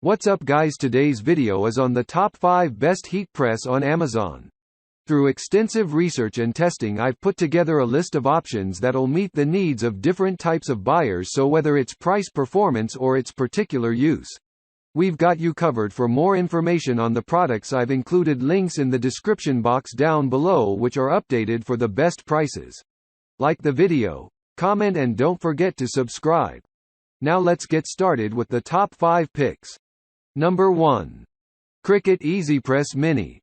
What's up guys, today's video is on the top 5 best heat press on Amazon. Through extensive research and testing, I've put together a list of options that'll meet the needs of different types of buyers, so whether it's price, performance, or its particular use, we've got you covered. For more information on the products, I've included links in the description box down below which are updated for the best prices. Like the video, comment, and don't forget to subscribe. Now let's get started with the top 5 picks. Number 1. Cricut EasyPress Mini.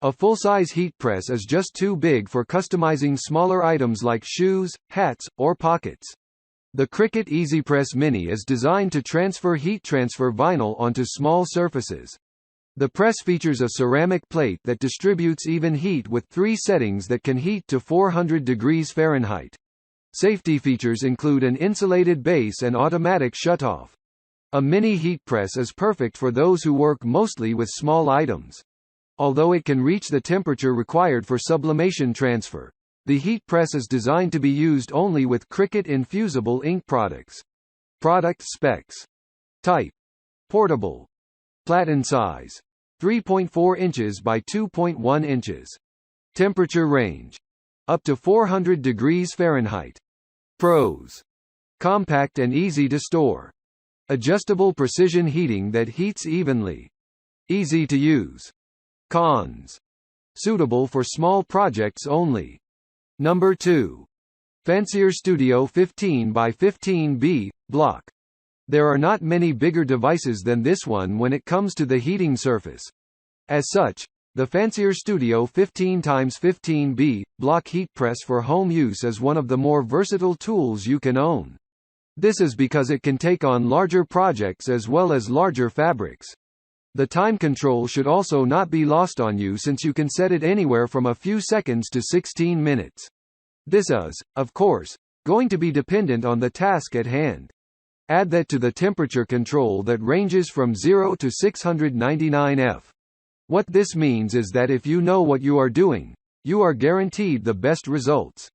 A full-size heat press is just too big for customizing smaller items like shoes, hats, or pockets. The Cricut EasyPress Mini is designed to transfer heat transfer vinyl onto small surfaces. The press features a ceramic plate that distributes even heat with 3 settings that can heat to 400 degrees Fahrenheit. Safety features include an insulated base and automatic shutoff. A mini heat press is perfect for those who work mostly with small items. Although it can reach the temperature required for sublimation transfer, the heat press is designed to be used only with Cricut infusible ink products. Product specs. Type: portable. Platen size: 3.4 inches by 2.1 inches. Temperature range: up to 400 degrees Fahrenheit. Pros: compact and easy to store. Adjustable precision heating that heats evenly. Easy to use. Cons: suitable for small projects only. Number 2. Fancierstudio 15 by 15B block. There are not many bigger devices than this one when it comes to the heating surface. As such, the Fancierstudio 15x15B block heat press for home use is one of the more versatile tools you can own. This is because it can take on larger projects as well as larger fabrics. The time control should also not be lost on you, since you can set it anywhere from a few seconds to 16 minutes. This is, of course, going to be dependent on the task at hand. Add that to the temperature control that ranges from 0 to 699 F. What this means is that if you know what you are doing, you are guaranteed the best results.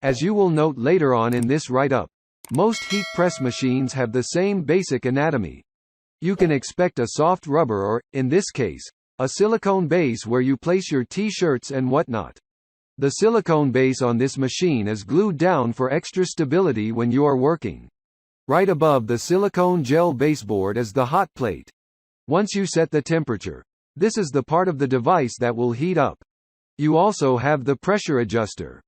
As you will note later on in this write-up, most heat press machines have the same basic anatomy. You can expect a soft rubber or, in this case, a silicone base where you place your t-shirts and whatnot. The silicone base on this machine is glued down for extra stability when you are working. Right above the silicone gel baseboard is the hot plate. Once you set the temperature, this is the part of the device that will heat up. You also have the pressure adjuster.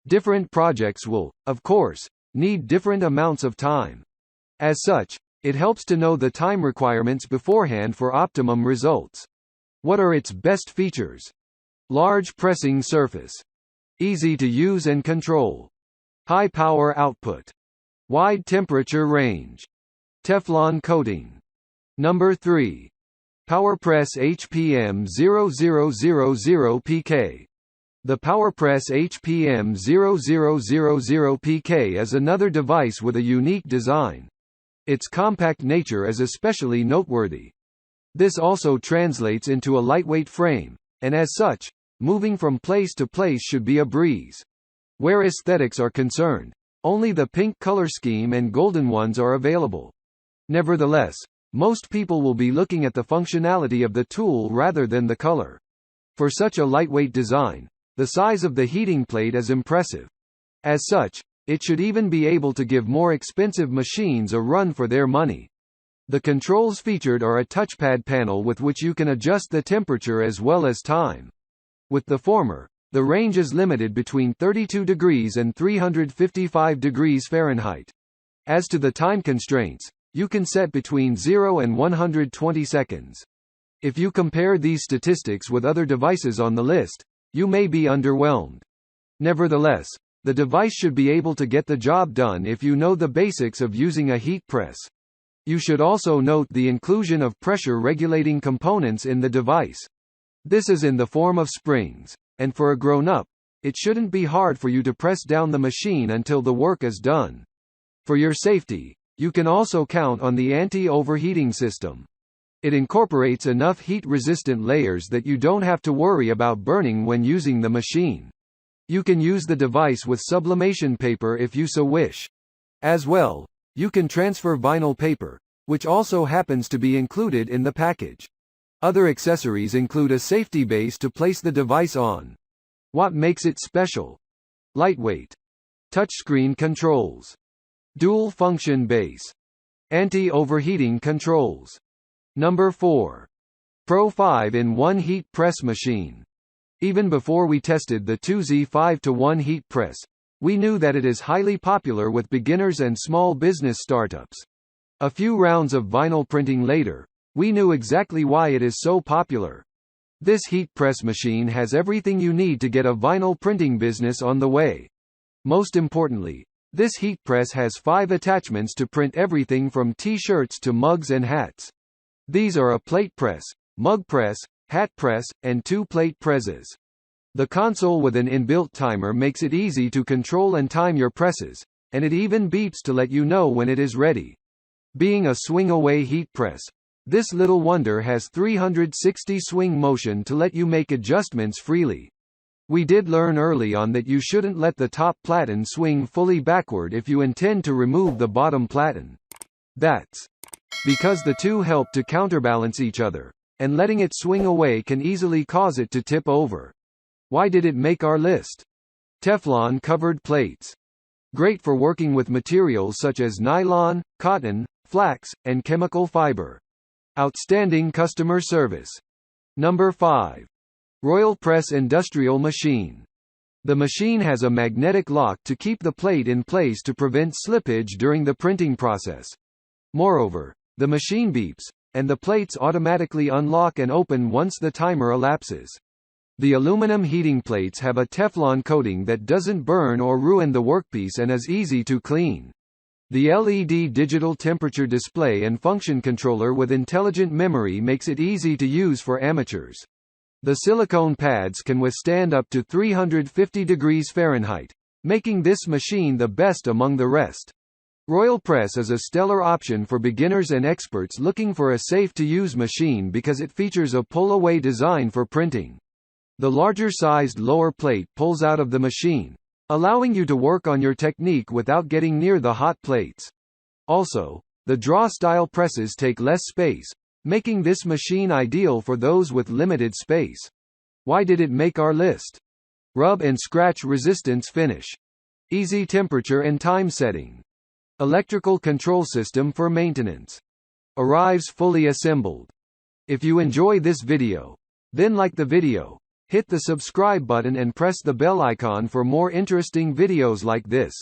Different projects will, of course, need different amounts of time. As such, it helps to know the time requirements beforehand for optimum results. What are its best features? Large pressing surface. Easy to use and control. High power output. Wide temperature range. Teflon coating. Number 3. PowerPress HPM 0000PK. The PowerPress HPM 0000PK is another device with a unique design. Its compact nature is especially noteworthy. This also translates into a lightweight frame, and as such, moving from place to place should be a breeze. Where aesthetics are concerned, only the pink color scheme and golden ones are available. Nevertheless, most people will be looking at the functionality of the tool rather than the color. For such a lightweight design, the size of the heating plate is impressive. As such, it should even be able to give more expensive machines a run for their money. The controls featured are a touchpad panel with which you can adjust the temperature as well as time. With the former, the range is limited between 32 degrees and 355 degrees Fahrenheit. As to the time constraints, you can set between 0 and 120 seconds. If you compare these statistics with other devices on the list, you may be underwhelmed. Nevertheless, the device should be able to get the job done if you know the basics of using a heat press. You should also note the inclusion of pressure regulating components in the device. This is in the form of springs, and for a grown-up, it shouldn't be hard for you to press down the machine until the work is done. For your safety, you can also count on the anti-overheating system. It incorporates enough heat-resistant layers that you don't have to worry about burning when using the machine. You can use the device with sublimation paper if you so wish. As well, you can transfer vinyl paper, which also happens to be included in the package. Other accessories include a safety base to place the device on. What makes it special? Lightweight. Touchscreen controls. Dual function base. Anti-overheating controls. Number 4. Pro 5-in-1 heat press machine. Even before we tested the 2Z 5-to-1 heat press, we knew that it is highly popular with beginners and small business startups. A few rounds of vinyl printing later, we knew exactly why it is so popular. This heat press machine has everything you need to get a vinyl printing business on the way. Most importantly, this heat press has 5 attachments to print everything from t-shirts to mugs and hats. These are a plate press, mug press, hat press, and 2 plate presses. The console with an inbuilt timer makes it easy to control and time your presses, and it even beeps to let you know when it is ready. Being a swing-away heat press, this little wonder has 360 swing motion to let you make adjustments freely. We did learn early on that you shouldn't let the top platen swing fully backward if you intend to remove the bottom platen. That's because the two help to counterbalance each other, and letting it swing away can easily cause it to tip over. Why did it make our list? Teflon covered plates. Great for working with materials such as nylon, cotton, flax, and chemical fiber. Outstanding customer service. Number 5. RoyalPress industrial machine. The machine has a magnetic lock to keep the plate in place to prevent slippage during the printing process. Moreover, the machine beeps, and the plates automatically unlock and open once the timer elapses. The aluminum heating plates have a Teflon coating that doesn't burn or ruin the workpiece and is easy to clean. The LED digital temperature display and function controller with intelligent memory makes it easy to use for amateurs. The silicone pads can withstand up to 350 degrees Fahrenheit, making this machine the best among the rest. RoyalPress is a stellar option for beginners and experts looking for a safe-to-use machine because it features a pull-away design for printing. The larger-sized lower plate pulls out of the machine, allowing you to work on your technique without getting near the hot plates. Also, the draw-style presses take less space, making this machine ideal for those with limited space. Why did it make our list? Rub and scratch resistance finish. Easy temperature and time setting. Electrical control system for maintenance. Arrives fully assembled. If you enjoy this video, then like the video, hit the subscribe button and press the bell icon for more interesting videos like this.